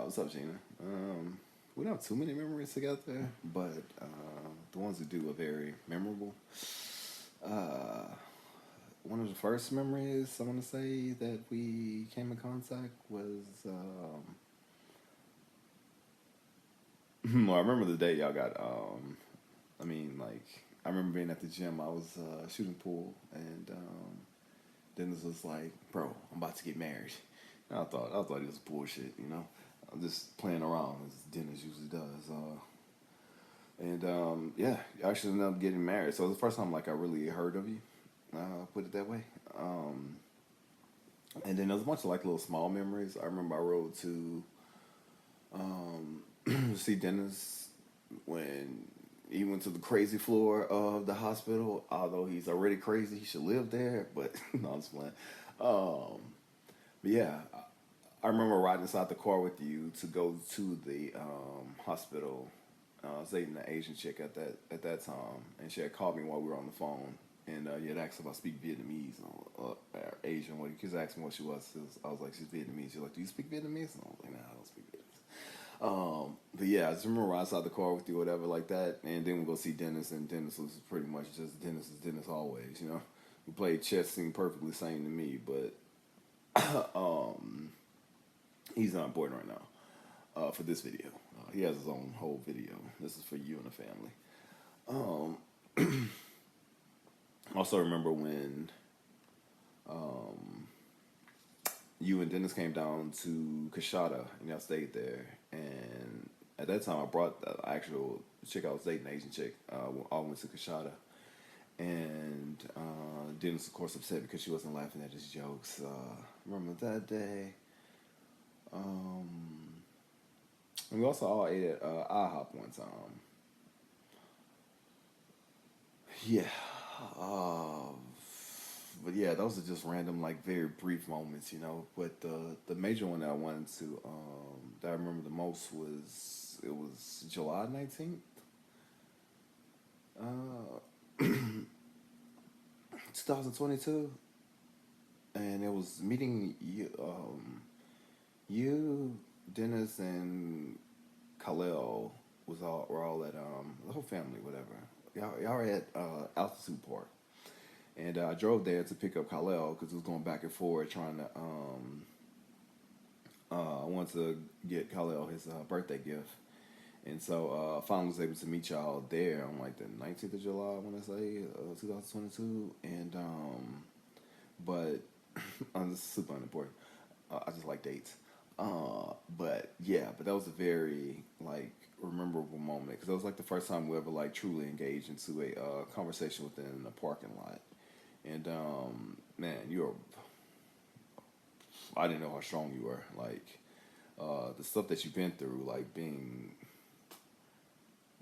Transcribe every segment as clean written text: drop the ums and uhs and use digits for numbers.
what's up, Gina? We don't have too many memories together, but the ones we do are very memorable. Uh, One of the first memories I want to say that we came in contact was, well, I remember the day y'all got, I remember being at the gym. I was shooting pool, and Dennis was like, "Bro, I'm about to get married." And I thought it was bullshit, you know. I'm just playing around as Dennis usually does. Yeah, you actually ended up getting married. So it was the first time like I really heard of you. Put it that way. Um, and then there was a bunch of like little small memories. I remember I rode to um, see Dennis when he went to the crazy floor of the hospital. Although he's already crazy, he should live there. But no, I'm just playing. Um, but yeah, I remember riding inside the car with you to go to the hospital. I was dating an Asian chick at that time, and she had called me while we were on the phone, and you had asked if I speak Vietnamese or Asian. Well, you just asked me what she was. I was like, she's Vietnamese. She's like, do you speak Vietnamese? And I was like, nah, I don't speak Vietnamese. But yeah, I just remember riding outside the car with you, whatever, like that, and then we go see Dennis, and Dennis was pretty much just Dennis is Dennis always, you know. We played chess, seemed perfectly sane to me, but he's not important right now for this video. He has his own whole video. This is for you and the family. Um, Also remember when um, you and Dennis came down to Kashada and y'all stayed there. And at that time, I brought the actual chick I was dating, Asian chick. All went to Kashada. And Dennis, of course, upset because she wasn't laughing at his jokes. Remember that day? Um, and we also all ate at IHOP one time. Yeah. Uh, but yeah, those are just random, like very brief moments, you know. But the major one that I wanted to that I remember the most was July 19th, uh, 2022, and it was meeting you, Dennis, and Khalil were all at the whole family, whatever. Y'all were at Altitude Park. And I drove there to pick up Khalil because it was going back and forth trying to. I wanted to get Khalil his birthday gift, and so I finally was able to meet y'all there on like the 19th of July, I want to say, 2022. And but this is super unimportant. I just like dates. But yeah, but that was a very like memorable moment because that was like the first time we ever like truly engaged into a conversation within a parking lot. And man, I didn't know how strong you were. Like the stuff that you've been through, like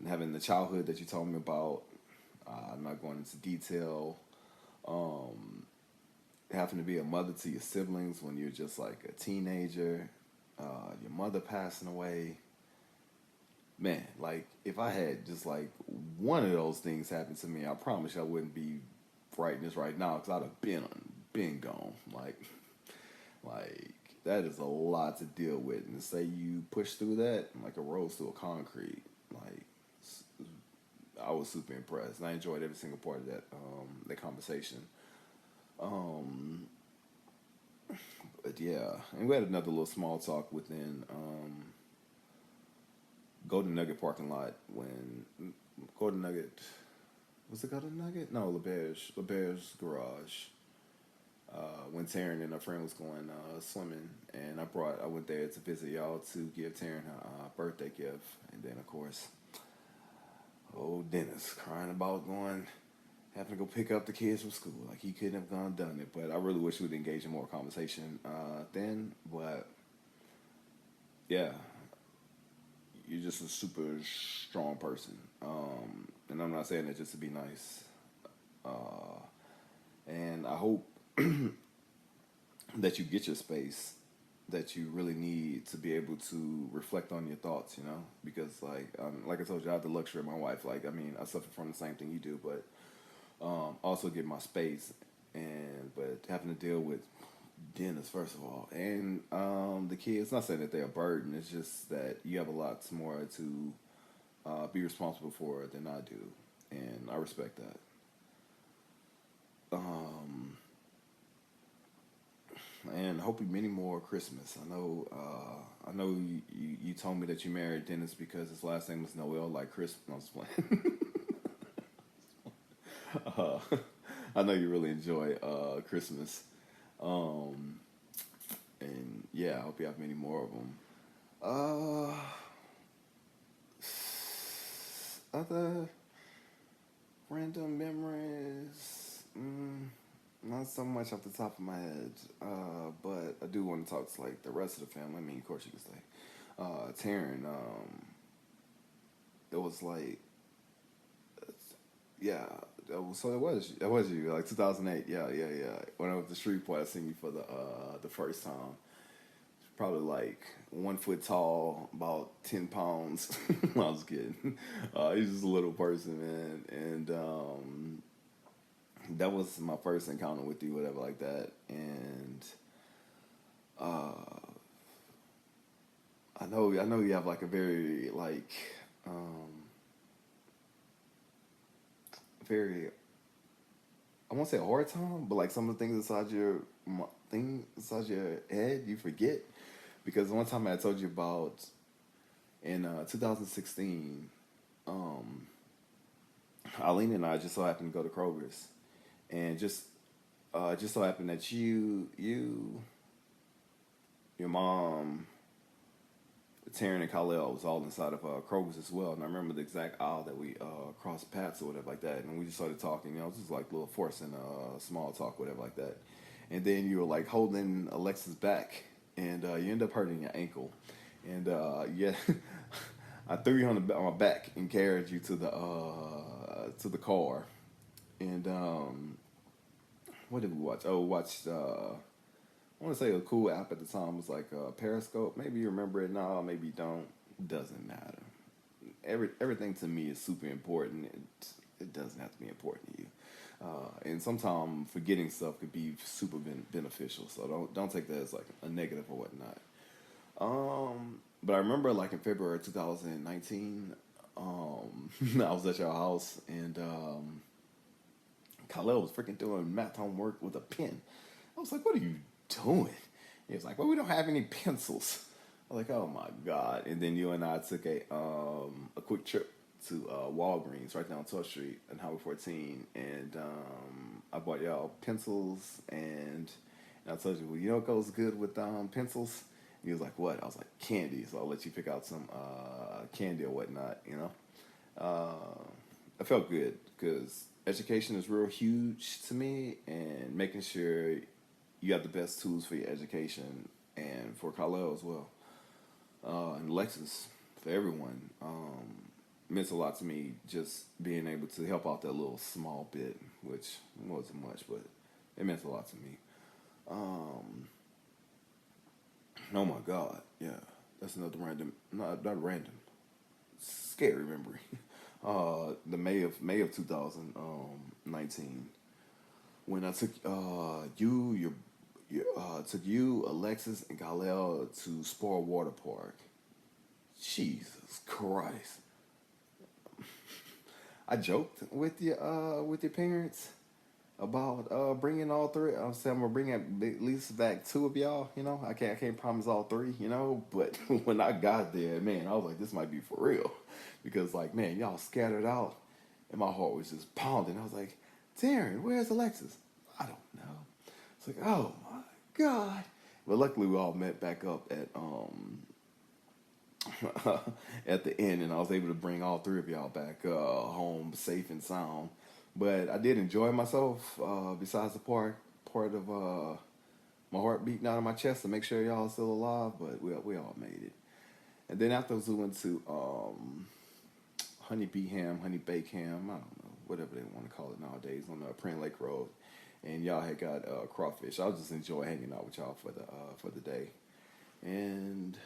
having the childhood that you told me about. I'm not going into detail. Um, Having to be a mother to your siblings when you're just like a teenager. Your mother passing away. Man, like if I had just like one of those things happen to me, I promise you I wouldn't be writing this right now because I'd have been gone. Like that is a lot to deal with, and to say you push through that like a rose through a concrete. Like I was super impressed, and I enjoyed every single part of that conversation. Um, but yeah, and we had another little small talk within Golden Nugget parking lot when Golden Nugget was it Golden Nugget? No, LeBear's garage. When Taryn and her friend was going swimming, and I went there to visit y'all to give Taryn her birthday gift, and then of course, old Dennis crying about having to go pick up the kids from school. Like he couldn't have gone done it, but I really wish we'd engage in more conversation then. But yeah, you're just a super strong person, and I'm not saying that just to be nice. Uh, and I hope that you get your space that you really need to be able to reflect on your thoughts, you know, because like I told you, I have the luxury of my wife. Like, I mean, I suffer from the same thing you do, but also get my space, and but having to deal with Dennis, first of all, and the kids. Not saying that they're a burden. It's just that you have a lot more to be responsible for than I do, and I respect that. Um, and I hope you many more Christmas. I know you told me that you married Dennis because his last name was Noel, like Chris. No, I was playing. uh, I know you really enjoy Christmas, um, and yeah, I hope you have many more of them. Uh, Other random memories. Not so much off the top of my head, but I do want to talk to like the rest of the family. I mean, of course you can say, Taryn. It was like, yeah. So it was you like 2008. Yeah, yeah, yeah. When I was the street boy, I seen you for the first time. Probably like 1 foot tall, about 10 pounds. I was kidding. He's just a little person, man, and that was my first encounter with you, whatever like that. And uh, I know you have like a very like um, very I won't say a hard time, but like some of the things inside your head you forget because one time I told you about in 2016, um, Eileen and I just so happened to go to Kroger's, and just so happened that your mom, Taryn and Khalil was all inside of Kroger's as well. And I remember the exact aisle that we crossed paths or whatever like that. And we just started talking, you know, just like little forcing small talk, whatever like that. And then you were like holding Alexa's back, and you end up hurting your ankle. And yeah, I threw you on my back and carried you to the car. And what did we watch? Oh, we watched. I want to say a cool app at the time was like Periscope. Maybe you remember it now, maybe you don't. Doesn't matter. Everything to me is super important. It doesn't have to be important to you. And sometimes forgetting stuff could be super beneficial. So don't take that as like a negative or whatnot. But I remember like in February 2019, I was at your house and Khalil was freaking doing math homework with a pen. I was like, "What are you doing?" He was like, "Well, we don't have any pencils." I was like, "Oh my god!" And then you and I took a quick trip to Walgreens right down 12th Street on Highway 14, and I bought y'all pencils, and I told you, "Well, you know what goes good with pencils?" And he was like, "What?" I was like, "Candy." So I'll let you pick out some candy or whatnot. You know, I felt good because education is real huge to me, and making sure you have the best tools for your education and for Khalil as well, and Lexus for everyone. Meant a lot to me just being able to help out that little small bit, which wasn't much, but it meant a lot to me. Um, oh my God, yeah, that's another random, not random, scary memory. The May of 2019 when I took took you, Alexis, and Khalil to Spar Water Park. Jesus Christ! I joked with your parents about bringing all three. I said I'm gonna bring at least back two of y'all. You know, I can't promise all three. You know, but when I got there, man, I was like, this might be for real, because like, man, y'all scattered out, and my heart was just pounding. I was like, Darren, where's Alexis? I don't know. It's like, oh my god. But luckily, we all met back up at at the end, and I was able to bring all three of y'all back home safe and sound. But I did enjoy myself. Besides the part of my heart beating out of my chest to make sure y'all still alive, but we all made it. And then afterwards, we went to Honey Bee Ham, Honey Bake Ham. I don't know, whatever they want to call it nowadays, on Print Lake Road. And y'all had got crawfish. I was just enjoying hanging out with y'all for the day, and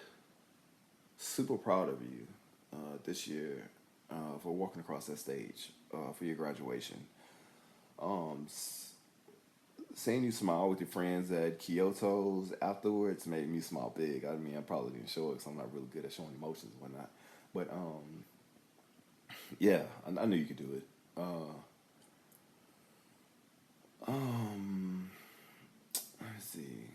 super proud of you this year for walking across that stage for your graduation. Um, seeing you smile with your friends at Kyoto's afterwards made me smile big. I mean, I probably didn't show it because I'm not really good at showing emotions and whatnot. But yeah, I knew you could do it. Um, let's see.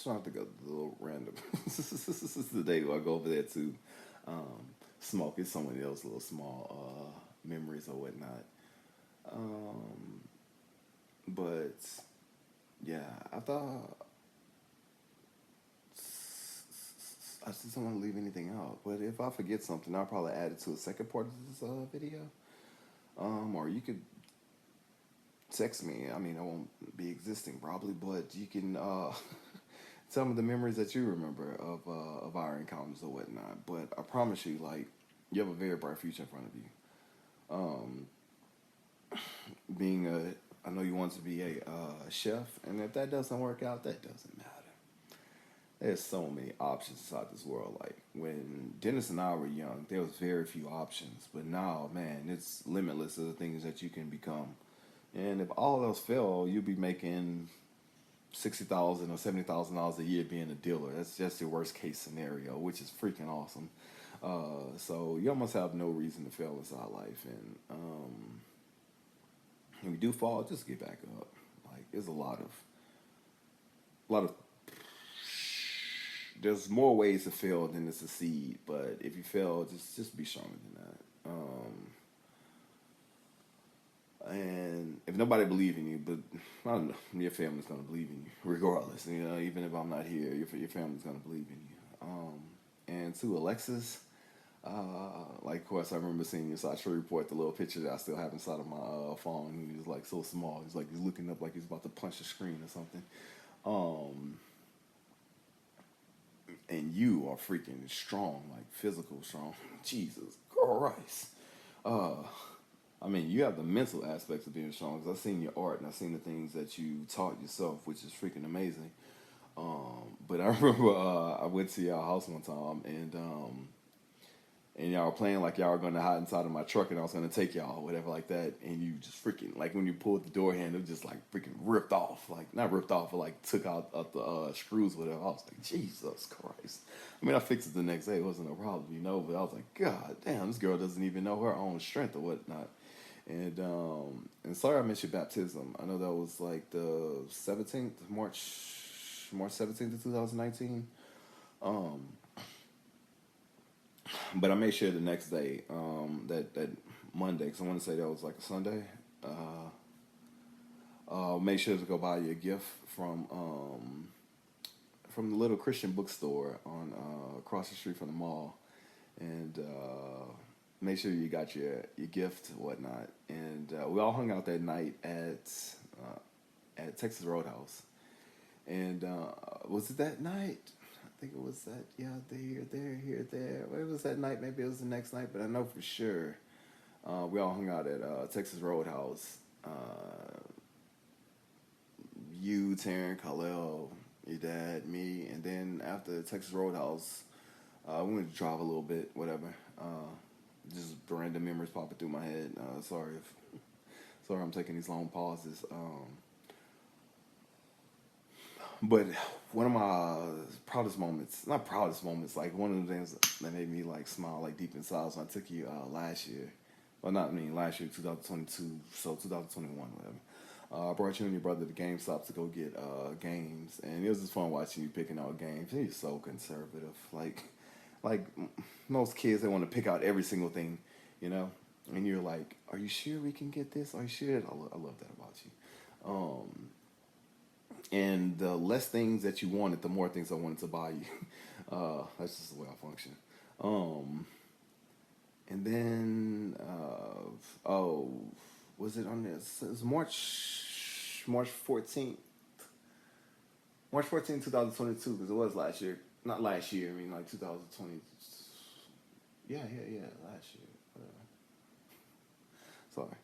Trying to think of a little random. This is the day do I go over there to smoke. It's someone else, little small memories or whatnot. Um, but yeah, I thought I just don't want to leave anything out. But if I forget something, I'll probably add it to a second part of this video. Or you could text me. I mean, I won't be existing probably, but you can tell me the memories that you remember of our encounters or whatnot. But I promise you, like, you have a very bright future in front of you. Being I know you want to be a chef, and if that doesn't work out, that doesn't matter. There's so many options inside this world. Like when Dennis and I were young, there was very few options, but now, man, it's limitless of the things that you can become. And if all else fail, you'll be making $60,000 or $70,000 a year being a dealer. That's just your worst case scenario, which is freaking awesome. So you almost have no reason to fail inside life. And when you do fall, just get back up. Like there's a lot of. There's more ways to fail than to succeed. But if you fail, just be stronger than that. And if nobody believes in you, but I don't know, your family's gonna believe in you regardless. You know, even if I'm not here, your family's gonna believe in you. And to Alexis, like of course I remember seeing your social report, the little picture that I still have inside of my phone. He was like so small. He's like he's looking up like he's about to punch the screen or something. And you are freaking strong, like physical strong. Jesus Christ. I mean, you have the mental aspects of being strong. Cause I've seen your art and I've seen the things that you taught yourself, which is freaking amazing. But I remember I went to y'all house one time and y'all were playing like y'all were going to hide inside of my truck and I was going to take y'all or whatever like that. And you just freaking, like when you pulled the door handle, just like freaking ripped off. Like, not ripped off, but like took out the screws or whatever. I was like, Jesus Christ. I mean, I fixed it the next day. It wasn't a problem, you know, but I was like, God damn, this girl doesn't even know her own strength or whatnot. And sorry I missed your baptism. I know that was like the 17th, March 17th of 2019. But I made sure the next day, that Monday, because I want to say that was like a Sunday, made sure to go buy you a gift from the little Christian bookstore on across the street from the mall, and make sure you got your gift and whatnot. And we all hung out that night at Texas Roadhouse. And was it that night? I think it was that, yeah, there. Well, it was that night, maybe it was the next night, but I know for sure we all hung out at Texas Roadhouse. You, Taryn, Khalil, your dad, me, and then after Texas Roadhouse, we went to drive a little bit, whatever. Just random memories popping through my head. Sorry I'm taking these long pauses. But one of my proudest moments, not proudest moments, like one of the things that made me like smile like deep inside was when I took you last year. Well, not me, last year, 2022, so 2021, whatever. I brought you and your brother to GameStop to go get games, and it was just fun watching you picking out games. He's so conservative, like most kids, they want to pick out every single thing, you know. And you're like, "Are you sure we can get this? Are you sure?" I love that about you. And the less things that you wanted, the more things I wanted to buy you. That's just the way I function. And then, was it on this? It was March 14th. March 14th, 2022, because it was last year. Not last year, I mean like 2020. Yeah, last year. Whatever. Sorry.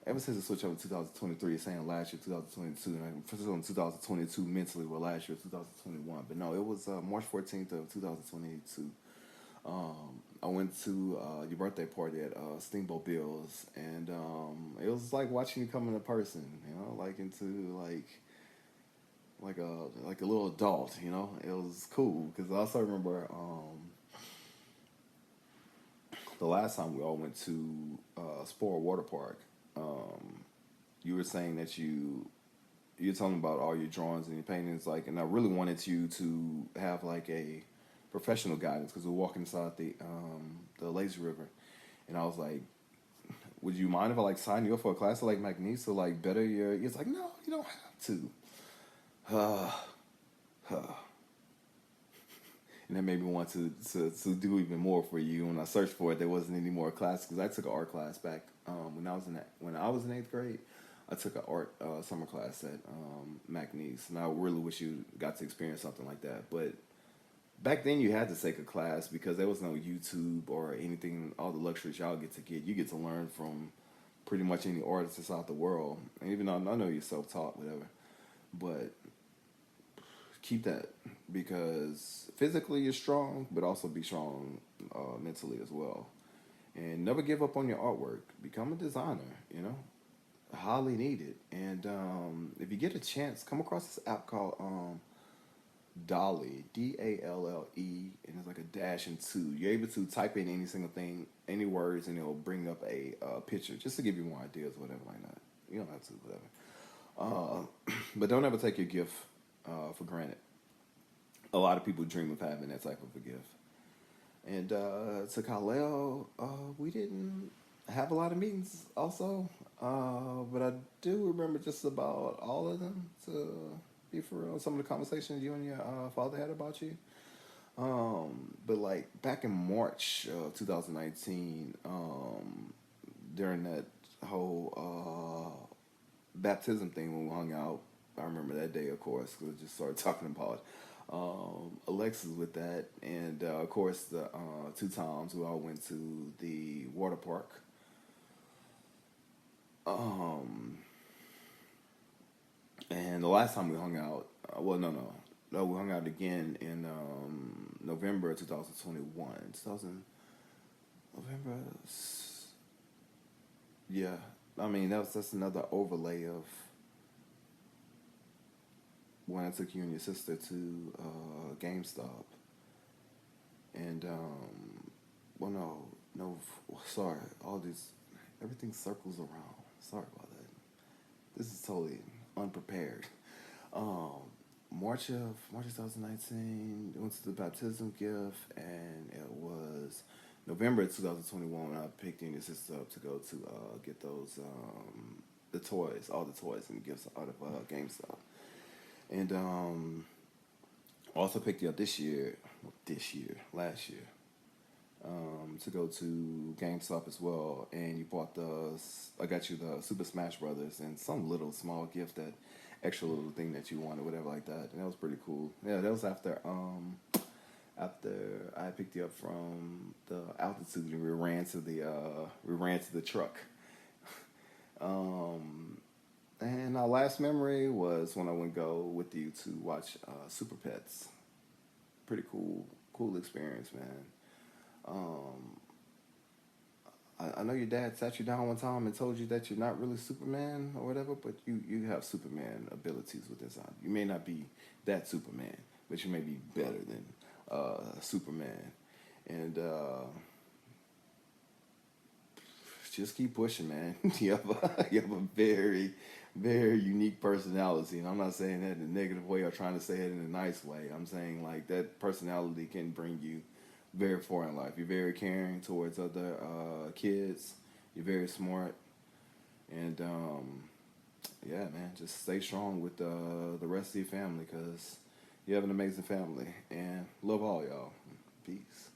Ever since the switch over to 2023, it's saying last year, 2022, and I focused on 2022 mentally, well, last year, 2021. But no, it was March 14th of 2022. I went to your birthday party at Steamboat Bill's, and it was like watching you come in person. Like into like a little adult. It was cool because I also remember the last time we all went to Spore Water Park. Um, you were saying that you're talking about all your drawings and your paintings, and I really wanted you to have like a professional guidance because we're walking inside the lazy river, and I was like, would you mind if I like sign you up for a class of like Magnice to like better your? It's like, no, you don't have to. Uh, and that made me want to do even more for you. When I searched for it, there wasn't any more classes because I took an art class back when I was in eighth grade. I took an art summer class at McNeese, and I really wish you got to experience something like that. But back then, you had to take a class because there was no YouTube or anything. All the luxuries y'all get to get, you get to learn from pretty much any artist that's out the world. And even though I know you're self-taught, whatever, but keep that because physically you're strong, but also be strong mentally as well. And never give up on your artwork. Become a designer. Highly needed. And if you get a chance, come across this app called Dolly, Dalle, and it's like a dash and two. You're able to type in any single thing, any words, and it'll bring up a picture just to give you more ideas, whatever like that. You don't have to, whatever. But don't ever take your gift for granted. A lot of people dream of having that type of a gift. And to Khalil, we didn't have a lot of meetings also, but I do remember just about all of them, to be for real. Some of the conversations you and your father had about you. But like back in March of 2019, during that whole baptism thing when we hung out, I remember that day, of course, because we just started talking about Alexis with that, and of course the 2 times we all went to the water park. Um, and the last time we hung out, no, we hung out again in November 2021. 2000 November, yeah. I mean that's another overlay of when I took you and your sister to GameStop, and well, sorry, all these everything circles around. Sorry about that. This is totally unprepared. Um, March of 2019, went to the baptism gift, and it was November 2021 when I picked you and your sister up to go to get those the toys, all the toys and gifts out of GameStop. And also picked you up last year, to go to GameStop as well. And you bought I got you the Super Smash Brothers and some little small gift, that extra little thing that you wanted, whatever like that. And that was pretty cool. Yeah, that was after I picked you up from the altitude and we ran to the truck. And our last memory was when I went go with you to watch Super Pets. Pretty cool experience, man. Um, I know your dad sat you down one time and told you that you're not really Superman or whatever, but you have Superman abilities with this on. You may not be that Superman, but you may be better than Superman. And just keep pushing, man. You have a very, very unique personality, and I'm not saying that in a negative way or trying to say it in a nice way. I'm saying like that personality can bring you very far in life. You're very caring towards other kids. You're very smart, and yeah, man, just stay strong with the rest of your family because you have an amazing family. And love all y'all. Peace.